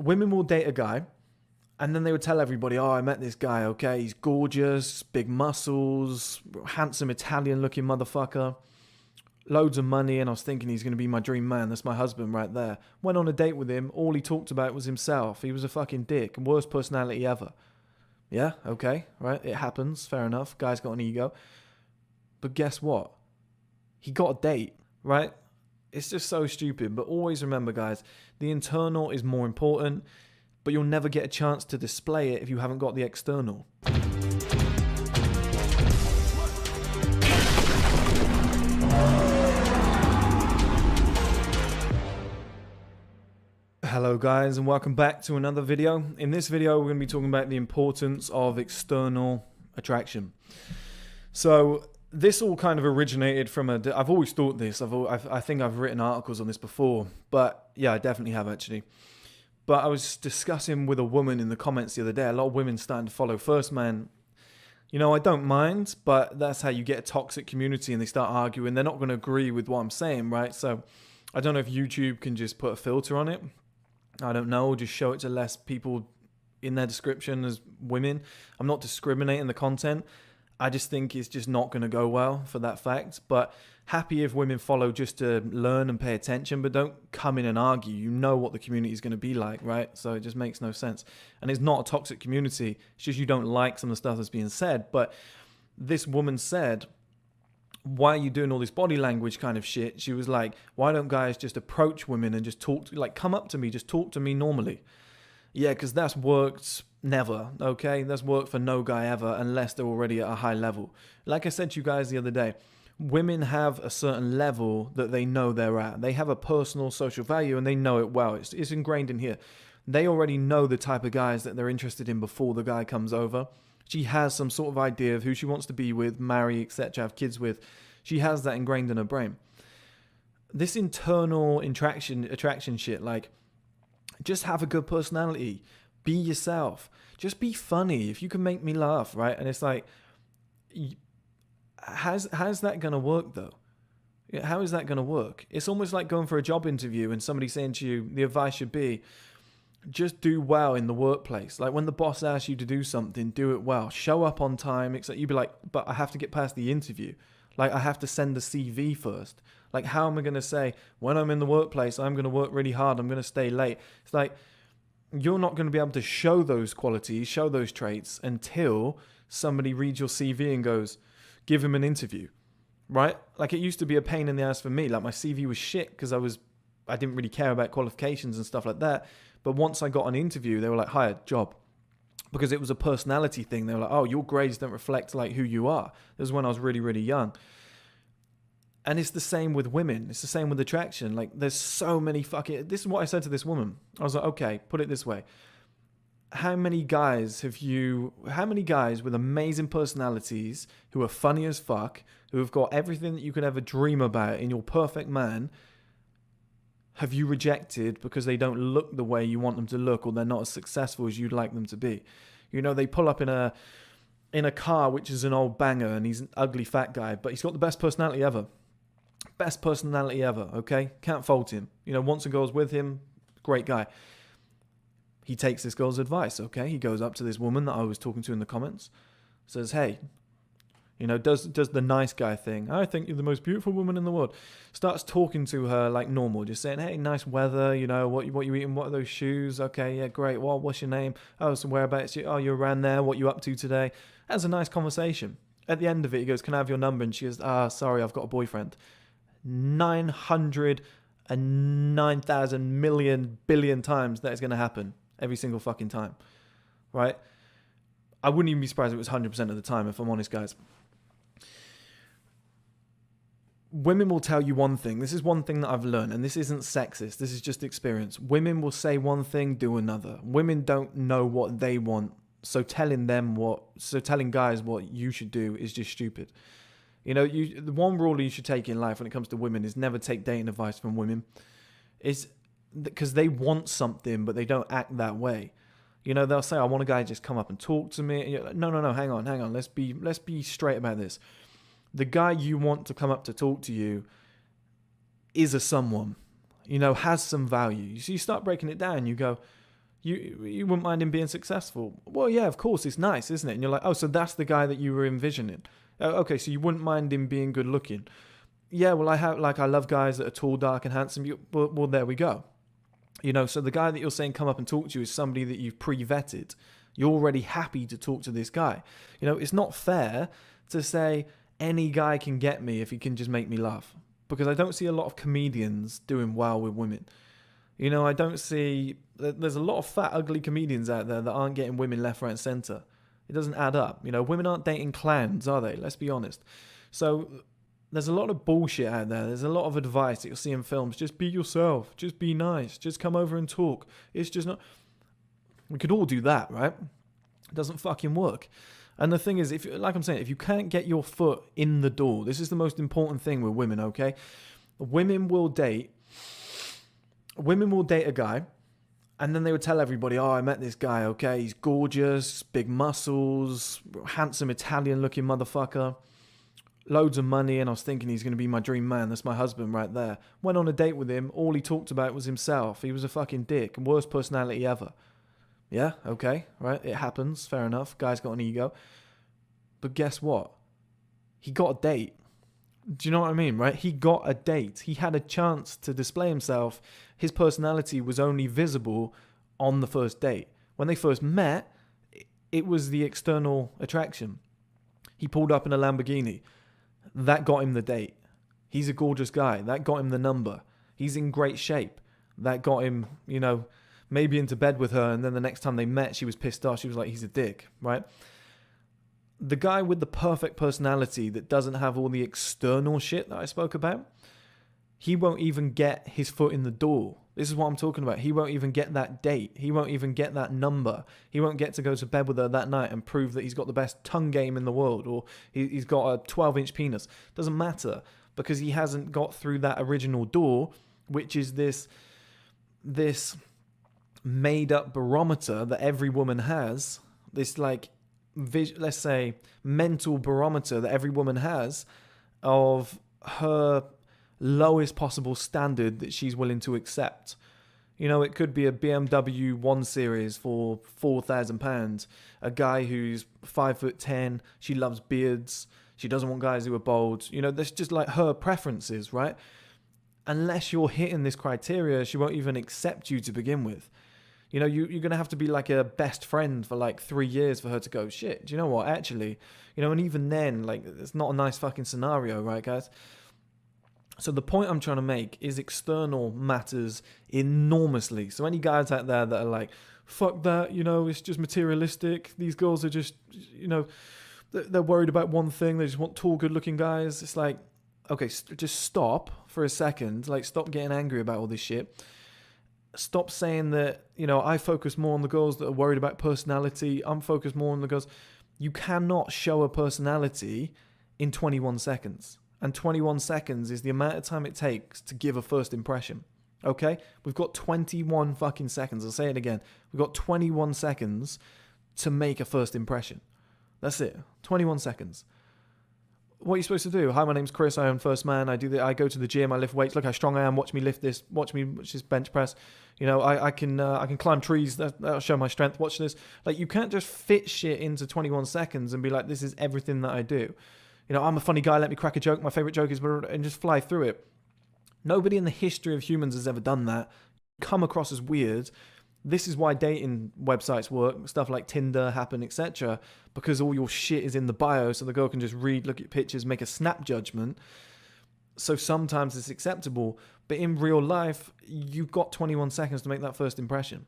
women will date a guy, and then they would tell everybody, oh, I met this guy, okay? He's gorgeous, big muscles, handsome Italian-looking motherfucker, loads of money, and I was thinking he's going to be my dream man. That's my husband right there. Went on a date with him. All he talked about was himself. He was a fucking dick. Worst personality ever. Yeah, okay, right? It happens. Fair enough. Guy's got an ego. But guess what? He got a date, right? It's just so stupid. But always remember, guys, the internal is more important, but you'll never get a chance to display it if you haven't got the external. Hello guys, and welcome back to another video. In this video we're going to be talking about the importance of external attraction. So this all kind of originated from I've always thought this, I think I've written articles on this before, but yeah, I definitely have actually. But I was discussing with a woman in the comments the other day. A lot of women starting to follow 1STMAN. You know, I don't mind, but that's how you get a toxic community and they start arguing. They're not going to agree with what I'm saying, right? So I don't know if YouTube can just put a filter on it. I don't know, just show it to less people in their description as women. I'm not discriminating the content. I just think it's just not going to go well for that fact. But happy if women follow just to learn and pay attention, but don't come in and argue. You know what the community is going to be like, right? So it just makes no sense. And it's not a toxic community. It's just you don't like some of the stuff that's being said. But this woman said, why are you doing all this body language kind of shit? She was like, why don't guys just approach women and just talk, like come up to me, just talk to me normally? Yeah, because that's worked never, okay? That's worked for no guy ever unless they're already at a high level. Like I said to you guys the other day, women have a certain level that they know they're at. They have a personal social value and they know it well. It's ingrained in here. They already know the type of guys that they're interested in before the guy comes over. She has some sort of idea of who she wants to be with, marry, etc., have kids with. She has that ingrained in her brain. This internal attraction shit, like, just have a good personality. Be yourself. Just be funny. If you can make me laugh, right? And it's like, how's that going to work, though? How is that going to work? It's almost like going for a job interview and somebody saying to you, the advice should be, just do well in the workplace. Like when the boss asks you to do something, do it well. Show up on time. Except you'd be like, but I have to get past the interview. Like I have to send the CV first. Like how am I going to say when I'm in the workplace, I'm going to work really hard. I'm going to stay late. It's like you're not going to be able to show those qualities, show those traits until somebody reads your CV and goes, give him an interview, right? Like it used to be a pain in the ass for me. Like my CV was shit because I didn't really care about qualifications and stuff like that. But once I got an interview, they were like, hired, job. Because it was a personality thing. They were like, oh, your grades don't reflect like who you are. This was when I was really, really young. And it's the same with women. It's the same with attraction. Like there's so many this is what I said to this woman. I was like, okay, put it this way. How many guys with amazing personalities who are funny as fuck, who have got everything that you could ever dream about in your perfect man, have you rejected because they don't look the way you want them to look or they're not as successful as you'd like them to be? You know, they pull up in a car which is an old banger and he's an ugly fat guy, but he's got the best personality ever. Best personality ever, okay? Can't fault him. You know, once a girl's with him, great guy. He takes this girl's advice, okay? He goes up to this woman that I was talking to in the comments, says, hey, you know, does the nice guy thing. I think you're the most beautiful woman in the world. Starts talking to her like normal, just saying, hey, nice weather, you know, what you eating, what are those shoes? Okay, yeah, great. Well, what's your name? Oh, so whereabouts? Oh, you're around there. What you up to today? That's a nice conversation. At the end of it, he goes, can I have your number? And she goes, sorry, I've got a boyfriend. 909,000 million billion times that is going to happen every single fucking time, right? I wouldn't even be surprised if it was 100% of the time, if I'm honest, guys. Women will tell you one thing. This is one thing that I've learned, and this isn't sexist. This is just experience. Women will say one thing, do another. Women don't know what they want, so telling guys what you should do is just stupid. You know, the one rule you should take in life when it comes to women is never take dating advice from women. Is because they want something, but they don't act that way. You know, they'll say, I want a guy to just come up and talk to me. And you're like, no, hang on. Let's be straight about this. The guy you want to come up to talk to you is a someone, you know, has some value. So you start breaking it down. You go, You wouldn't mind him being successful. Well, yeah, of course, it's nice, isn't it? And you're like, oh, so that's the guy that you were envisioning. Okay, so you wouldn't mind him being good looking. Yeah, well, I love guys that are tall, dark, and handsome. Well, there we go. So the guy that you're saying come up and talk to you is somebody that you've pre-vetted. You're already happy to talk to this guy. It's not fair to say any guy can get me if he can just make me laugh. Because I don't see a lot of comedians doing well with women. I don't see... There's a lot of fat, ugly comedians out there that aren't getting women left, right, and centre. It doesn't add up. Women aren't dating clowns, are they? Let's be honest. So there's a lot of bullshit out there. There's a lot of advice that you'll see in films. Just be yourself. Just be nice. Just come over and talk. It's just not... We could all do that, right? It doesn't fucking work. And the thing is, if you can't get your foot in the door, this is the most important thing with women, okay? Women will date a guy, and then they would tell everybody, oh, I met this guy, okay? He's gorgeous, big muscles, handsome Italian-looking motherfucker, loads of money, and I was thinking he's going to be my dream man. That's my husband right there. Went on a date with him. All he talked about was himself. He was a fucking dick. Worst personality ever. Yeah, okay, right? It happens. Fair enough. Guy's got an ego. But guess what? He got a date. Do you know what I mean, right? He got a date. He had a chance to display himself. His personality was only visible on the first date. When they first met, it was the external attraction. He pulled up in a Lamborghini. That got him the date. He's a gorgeous guy. That got him the number. He's in great shape. That got him, maybe into bed with her, and then the next time they met, she was pissed off. She was like, he's a dick, right? The guy with the perfect personality that doesn't have all the external shit that I spoke about, he won't even get his foot in the door. This is what I'm talking about. He won't even get that date. He won't even get that number. He won't get to go to bed with her that night and prove that he's got the best tongue game in the world, or he's got a 12-inch penis. Doesn't matter, because he hasn't got through that original door, which is this made-up barometer that every woman has. This, let's say, mental barometer that every woman has of her lowest possible standard that she's willing to accept. It could be a BMW 1 Series for £4,000, a guy who's 5'10", she loves beards, she doesn't want guys who are bald. That's just like her preferences, right? Unless you're hitting this criteria, she won't even accept you to begin with. You're going to have to be like a best friend for 3 years for her to go, shit, do you know what, actually? And even then, it's not a nice fucking scenario, right, guys? So the point I'm trying to make is external matters enormously. So any guys out there that are like, fuck that, it's just materialistic. These girls are just, they're worried about one thing. They just want tall, good-looking guys. It's like, okay, just stop for a second. Stop getting angry about all this shit. Stop saying that, I focus more on the girls that are worried about personality. I'm focused more on the girls. You cannot show a personality in 21 seconds. And 21 seconds is the amount of time it takes to give a first impression. Okay? We've got 21 fucking seconds. I'll say it again. We've got 21 seconds to make a first impression. That's it. 21 seconds. What are you supposed to do? Hi, my name's Chris. I own 1STMAN. I go to the gym. I lift weights. Look how strong I am. Watch me lift this. Watch this bench press. I can climb trees. That'll show my strength. Watch this. You can't just fit shit into 21 seconds and be like, this is everything that I do. I'm a funny guy. Let me crack a joke. My favorite joke is, and just fly through it. Nobody in the history of humans has ever done that. Come across as weird. This is why dating websites work, stuff like Tinder happen, etc. Because all your shit is in the bio, so the girl can just read, look at pictures, make a snap judgment. So sometimes it's acceptable, but in real life, you've got 21 seconds to make that first impression.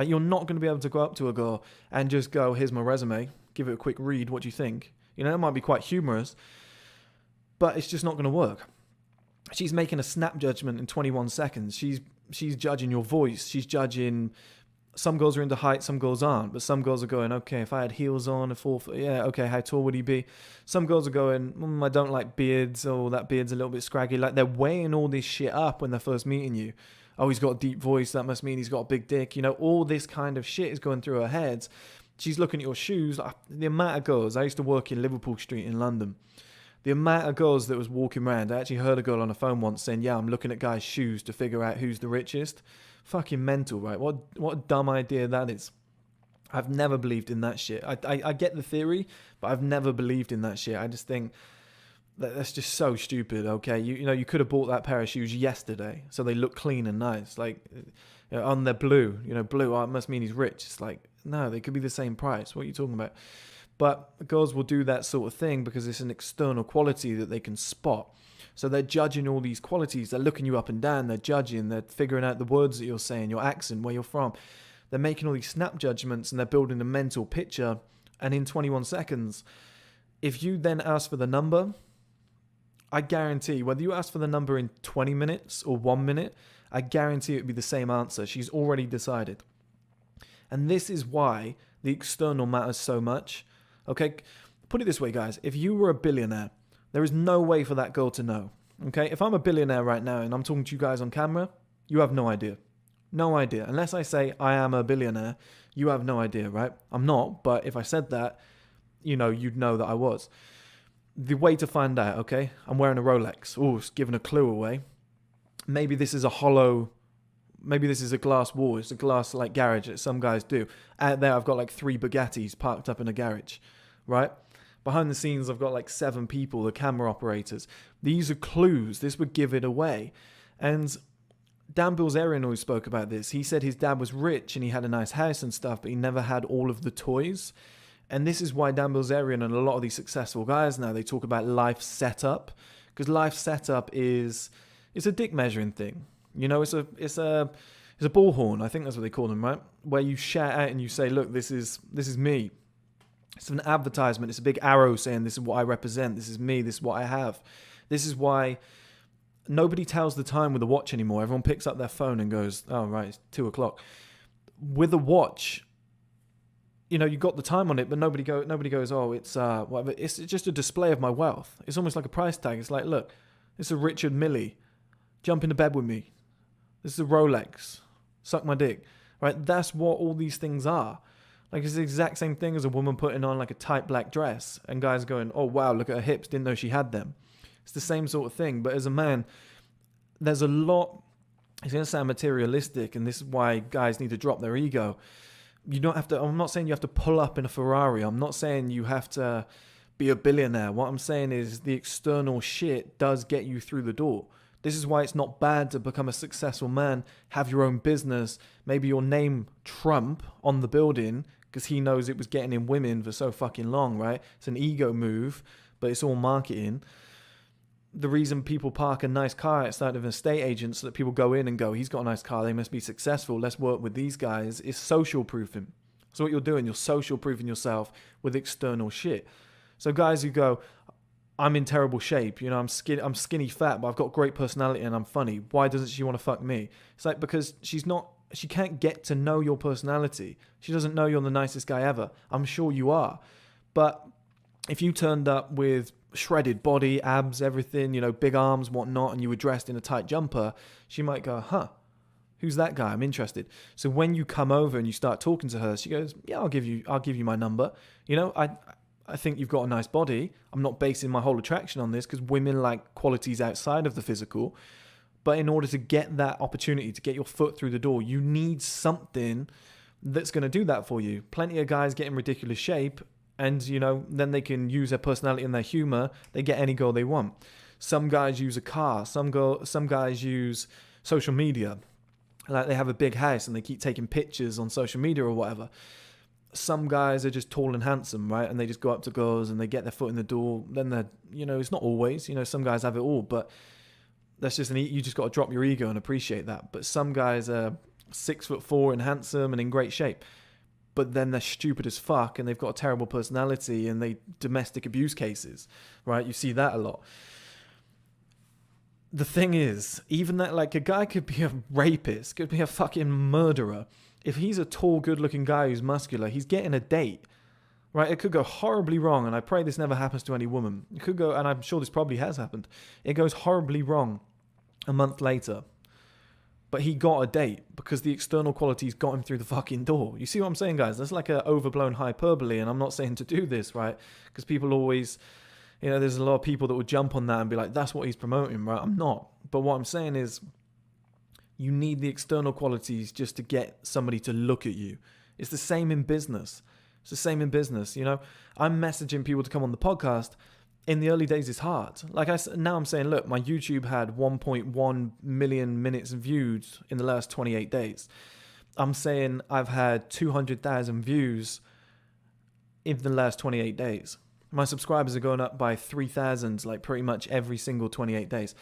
You're not going to be able to go up to a girl and just go, here's my resume, give it a quick read, what do you think? It might be quite humorous, but it's just not going to work. She's making a snap judgment in 21 seconds. She's judging your voice. She's judging... Some girls are into height, some girls aren't. But some girls are going, okay, if I had heels on, okay, how tall would he be? Some girls are going, I don't like beards, or that beard's a little bit scraggy. They're weighing all this shit up when they're first meeting you. Oh, he's got a deep voice, that must mean he's got a big dick. All this kind of shit is going through her head. She's looking at your shoes. The amount of girls, I used to work in Liverpool Street in London. The amount of girls that was walking around, I actually heard a girl on the phone once saying, yeah, I'm looking at guys' shoes to figure out who's the richest. Fucking mental, right? What a dumb idea that is. I've never believed in that shit. I get the theory, but I've never believed in that shit. I just think that's just so stupid. Okay, you know, you could have bought that pair of shoes yesterday, so they look clean and nice. Like, you know, on their blue, blue. Oh, it must mean he's rich. It's like, no, they could be the same price. What are you talking about? But girls will do that sort of thing because it's an external quality that they can spot. So they're judging all these qualities. They're looking you up and down. They're judging. They're figuring out the words that you're saying, your accent, where you're from. They're making all these snap judgments and they're building a mental picture. And in 21 seconds, if you then ask for the number, I guarantee, whether you ask for the number in 20 minutes or 1 minute, I guarantee it would be the same answer. She's already decided. And this is why the external matters so much. Okay, put it this way, guys. If you were a billionaire, there is no way for that girl to know. Okay, if I'm a billionaire right now and I'm talking to you guys on camera, you have no idea. No idea. Unless I say I am a billionaire, you have no idea, right? I'm not, but if I said that, you know, you'd know that I was. The way to find out, okay, I'm wearing a Rolex. Oh, it's giving a clue away. Maybe this is a hollow, maybe this is a glass wall. It's a glass like garage that some guys do. Out there, I've got like 3 Bugattis parked up in a garage, right? Behind the scenes, I've got like 7 people, the camera operators. These are clues. This would give it away. And Dan Bilzerian always spoke about this. He said his dad was rich and he had a nice house and stuff, but he never had all of the toys. And this is why Dan Bilzerian and a lot of these successful guys now, they talk about life setup. Because life setup it's a dick measuring thing. You know, it's a bullhorn. I think that's what they call them, right? Where you shout out and you say, look, this is me. It's an advertisement. It's a big arrow saying this is what I represent. This is me. This is what I have. This is why nobody tells the time with a watch anymore. Everyone picks up their phone and goes, oh, right, it's 2:00. With a watch, you know, you got the time on it, but nobody goes, oh, it's whatever. It's just a display of my wealth. It's almost like a price tag. It's like, look, this is a Richard Milley. Jump into bed with me. This is a Rolex. Suck my dick. Right? That's what all these things are. Like, it's the exact same thing as a woman putting on like a tight black dress and guys going, oh, wow, look at her hips. Didn't know she had them. It's the same sort of thing. But as a man, there's a lot, it's going to sound materialistic, and this is why guys need to drop their ego. You don't have to, I'm not saying you have to pull up in a Ferrari. I'm not saying you have to be a billionaire. What I'm saying is the external shit does get you through the door. This is why it's not bad to become a successful man, have your own business, maybe your name Trump on the building, because he knows it was getting in women for so fucking long, right? It's an ego move, but it's all marketing. The reason people park a nice car outside of an estate agent so that people go in and go, he's got a nice car, they must be successful, let's work with these guys, is social proofing. So what you're doing, you're social proofing yourself with external shit. So guys who go, I'm in terrible shape, you know, I'm skinny fat, but I've got great personality and I'm funny. Why doesn't she want to fuck me? It's like, because she can't get to know your personality. She doesn't know you're the nicest guy ever. I'm sure you are. But if you turned up with shredded body, abs, everything, you know, big arms, whatnot, and you were dressed in a tight jumper, she might go, huh, who's that guy? I'm interested. So when you come over and you start talking to her, she goes, yeah, I'll give you my number. You know, I think you've got a nice body. I'm not basing my whole attraction on this because women like qualities outside of the physical. But in order to get that opportunity, to get your foot through the door, you need something that's going to do that for you. Plenty of guys get in ridiculous shape and, you know, then they can use their personality and their humor. They get any girl they want. Some guys use a car. Some guys use social media. Like they have a big house and they keep taking pictures on social media or whatever. Some guys are just tall and handsome, right? And they just go up to girls and they get their foot in the door. Then they're, you know, it's not always, you know, some guys have it all, but that's just you just got to drop your ego and appreciate that. But some guys are 6'4" and handsome and in great shape, but then they're stupid as fuck and they've got a terrible personality and they domestic abuse cases, right? You see that a lot. The thing is, even that, like, a guy could be a rapist, could be a fucking murderer. If he's a tall, good-looking guy who's muscular, he's getting a date, right? It could go horribly wrong, and I pray this never happens to any woman. It could go, and I'm sure this probably has happened. It goes horribly wrong a month later, but he got a date because the external qualities got him through the fucking door. You see what I'm saying, guys? That's like an overblown hyperbole, and I'm not saying to do this, right? Because people always, you know, there's a lot of people that will jump on that and be like, that's what he's promoting, right? I'm not. But what I'm saying is, You need the external qualities just to get somebody to look at you. It's the same in business. It's the same in business. You know, I'm messaging people to come on the podcast. In the early days, it's hard. Now I'm saying, look, my YouTube had 1.1 million minutes viewed in the last 28 days. I'm saying I've had 200,000 views in the last 28 days. My subscribers are going up by 3,000, like pretty much every single 28 days.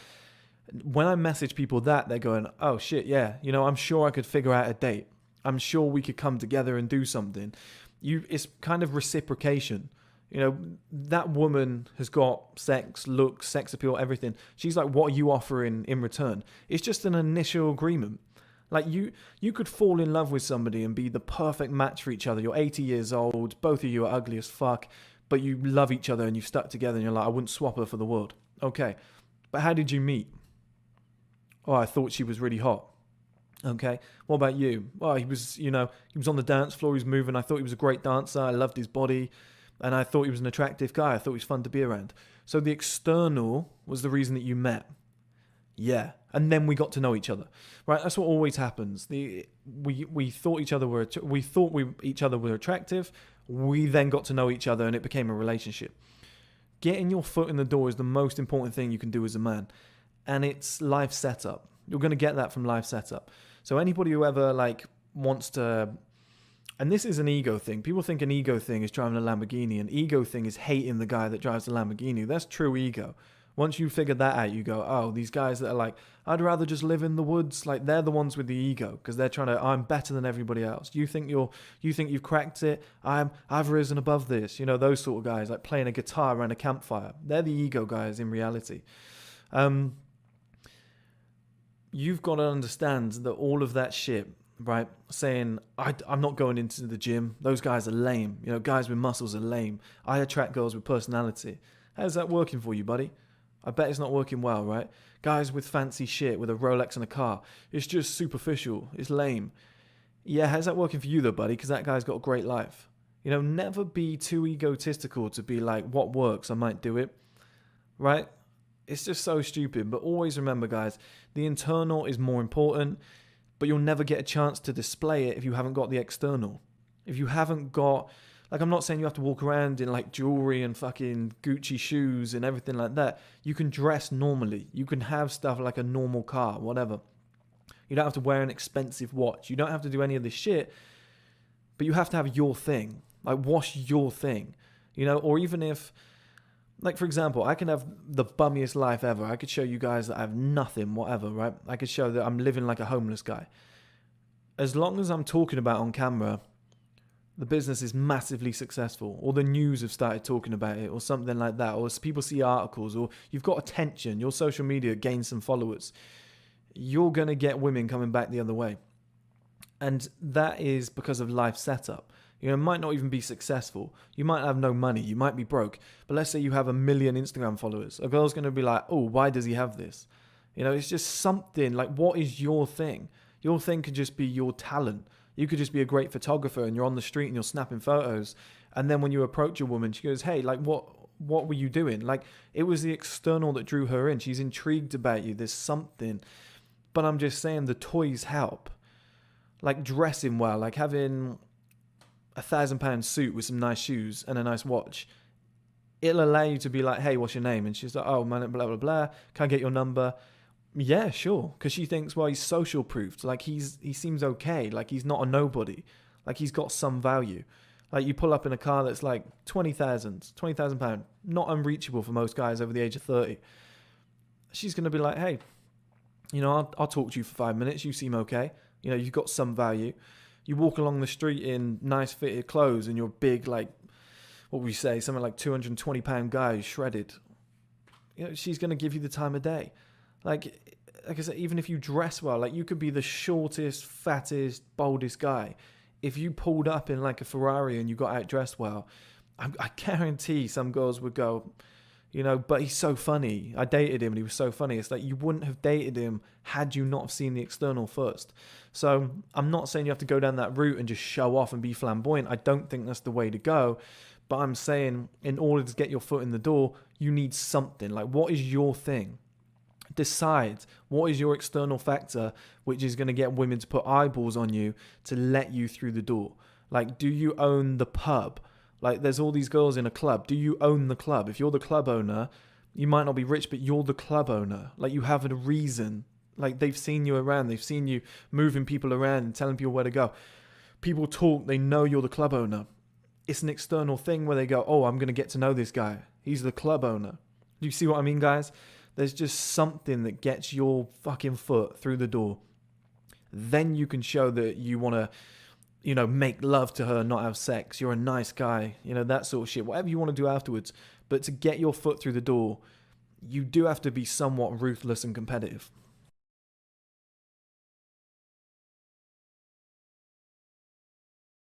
When I message people that, they're going, oh shit, yeah, you know, I'm sure I could figure out a date. I'm sure we could come together and do something. It's kind of reciprocation. You know, that woman has got sex, looks, sex appeal, everything. She's like, what are you offering in return? It's just an initial agreement. Like you could fall in love with somebody and be the perfect match for each other. You're 80 years old, both of you are ugly as fuck, but you love each other and you've stuck together and you're like, I wouldn't swap her for the world. Okay, but how did you meet? Oh, I thought she was really hot. Okay, what about you? Well, he was on the dance floor, he was moving. I thought he was a great dancer. I loved his body. And I thought he was an attractive guy. I thought he was fun to be around. So the external was the reason that you met. Yeah. And then we got to know each other. Right? That's what always happens. We thought each other were attractive. We then got to know each other and it became a relationship. Getting your foot in the door is the most important thing you can do as a man. And it's life setup. You're going to get that from life setup. So anybody who ever wants to... And this is an ego thing. People think an ego thing is driving a Lamborghini. An ego thing is hating the guy that drives the Lamborghini. That's true ego. Once you figure that out, you go, oh, these guys that are like, I'd rather just live in the woods. Like, they're the ones with the ego because they're trying to, I'm better than everybody else. You think you've cracked it. I've risen above this. You know, those sort of guys, like playing a guitar around a campfire. They're the ego guys in reality. You've got to understand that all of that shit, right? Saying, I'm not going into the gym. Those guys are lame. You know, guys with muscles are lame. I attract girls with personality. How's that working for you, buddy? I bet it's not working well, right? Guys with fancy shit, with a Rolex and a car. It's just superficial. It's lame. Yeah, how's that working for you though, buddy? Because that guy's got a great life. You know, never be too egotistical to be like, what works? I might do it. Right? It's just so stupid. But always remember, guys, the internal is more important. But you'll never get a chance to display it if you haven't got the external. If you haven't got, I'm not saying you have to walk around in jewelry and fucking Gucci shoes and everything like that. You can dress normally. You can have stuff like a normal car, whatever. You don't have to wear an expensive watch. You don't have to do any of this shit. But you have to have your thing. What's your thing? You know, or even if, for example, I can have the bummiest life ever. I could show you guys that I have nothing, whatever, right? I could show that I'm living like a homeless guy. As long as I'm talking about on camera, the business is massively successful, or the news have started talking about it, or something like that, or people see articles, or you've got attention, your social media gains some followers, you're going to get women coming back the other way. And that is because of life setup. You know, it might not even be successful. You might have no money. You might be broke. But let's say you have 1 million Instagram followers. A girl's going to be like, oh, why does he have this? You know, it's just something what is your thing? Your thing could just be your talent. You could just be a great photographer and you're on the street and you're snapping photos. And then when you approach a woman, she goes, hey, what were you doing? It was the external that drew her in. She's intrigued about you. There's something. But I'm just saying the toys help. Dressing well, having £1,000 suit with some nice shoes and a nice watch. It'll allow you to be like, hey, what's your name? And she's like, oh, man, blah, blah, blah. Can I get your number? Yeah, sure. Because she thinks, well, he's social proofed. He seems okay. He's not a nobody. He's got some value. You pull up in a car that's £20,000. Not unreachable for most guys over the age of 30. She's going to be like, hey, you know, I'll talk to you for 5 minutes. You seem okay. You know, you've got some value. You walk along the street in nice fitted clothes and you're big, what would we say, something like 220-pound guy who's shredded. You know, she's going to give you the time of day. Like I said, even if you dress well, you could be the shortest, fattest, boldest guy. If you pulled up in a Ferrari and you got outdressed well, I guarantee some girls would go, you know, but he's so funny. I dated him and he was so funny. It's you wouldn't have dated him had you not seen the external first. So I'm not saying you have to go down that route and just show off and be flamboyant. I don't think that's the way to go. But I'm saying in order to get your foot in the door, you need something. What is your thing? Decide what is your external factor which is going to get women to put eyeballs on you to let you through the door. Like, do you own the pub? Like, there's all these girls in a club. Do you own the club? If you're the club owner, you might not be rich, but you're the club owner. Like, you have a reason. Like, they've seen you around. They've seen you moving people around and telling people where to go. People talk. They know you're the club owner. It's an external thing where they go, oh, I'm going to get to know this guy. He's the club owner. Do you see what I mean, guys? There's just something that gets your fucking foot through the door. Then you can show that you want to, make love to her, not have sex. You're a nice guy, that sort of shit. Whatever you want to do afterwards. But to get your foot through the door, you do have to be somewhat ruthless and competitive.